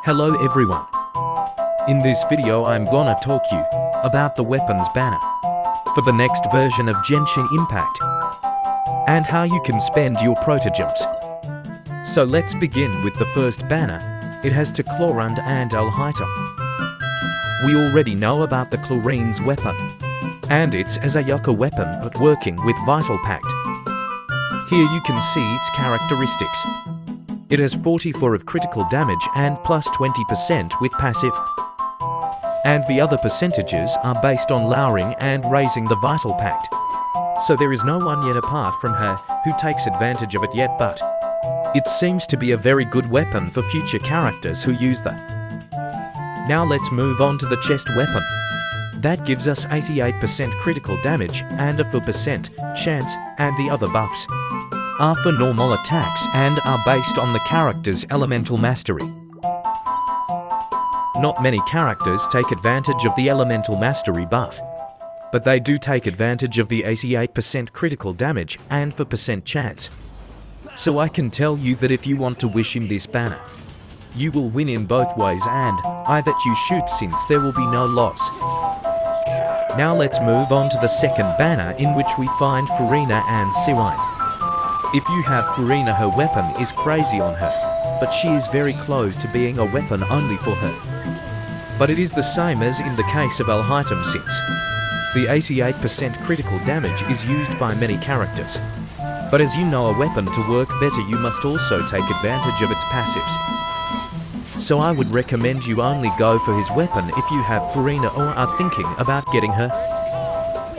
Hello everyone. In this video I'm gonna talk you about the weapons banner for the next version of Genshin Impact and how you can spend your protogems. So let's begin with the first banner. It has to Clorinde and item. We already know about the Clorinde's weapon, and it's as a Yucca weapon but working with Vital Pact. Here you can see its characteristics. It has 44 of critical damage and plus 20% with passive. And the other percentages are based on lowering and raising the Vital Pact. So there is no one yet apart from her who takes advantage of it yet, but it seems to be a very good weapon for future characters who use that. Now let's move on to the chest weapon. That gives us 88% critical damage and a 4% chance, and the other buffs are for normal attacks and are based on the character's elemental mastery. Not many characters take advantage of the elemental mastery buff, but they do take advantage of the 88% critical damage and 4% chance. So I can tell you that if you want to wish him this banner, you will win in both ways, and I that you shoot, since there will be no loss. Now let's move on to the second banner, in which we find Furina and Teyvat. If you have Furina, her weapon is crazy on her, but she is very close to being a weapon only for her. But it is the same as in the case of item, since the 88% critical damage is used by many characters. But as you know, a weapon to work better, you must also take advantage of its passives. So I would recommend you only go for his weapon if you have Furina or are thinking about getting her.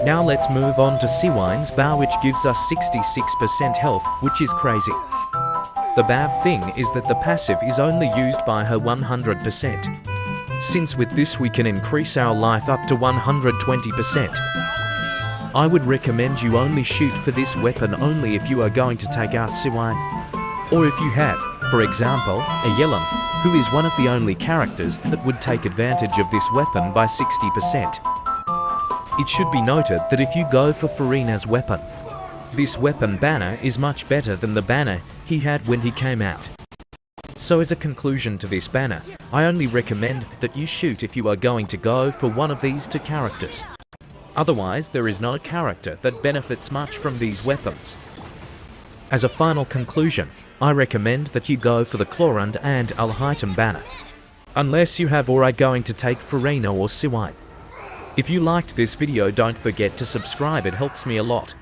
Now let's move on to Teyvat's bow, which gives us 66% health, which is crazy. The bad thing is that the passive is only used by her 100%. Since with this we can increase our life up to 120%. I would recommend you only shoot for this weapon only if you are going to take out Teyvat. Or if you have, for example, a Yellow, who is one of the only characters that would take advantage of this weapon by 60%. It should be noted that if you go for Furina's weapon, this weapon banner is much better than the banner he had when he came out. So as a conclusion to this banner, I only recommend that you shoot if you are going to go for one of these two characters. Otherwise, there is no character that benefits much from these weapons. As a final conclusion, I recommend that you go for the Clorinde and item banner, unless you have or are going to take Furina or Teyvat. If you liked this video, don't forget to subscribe, it helps me a lot.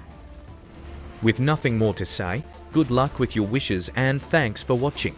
With nothing more to say, good luck with your wishes and thanks for watching.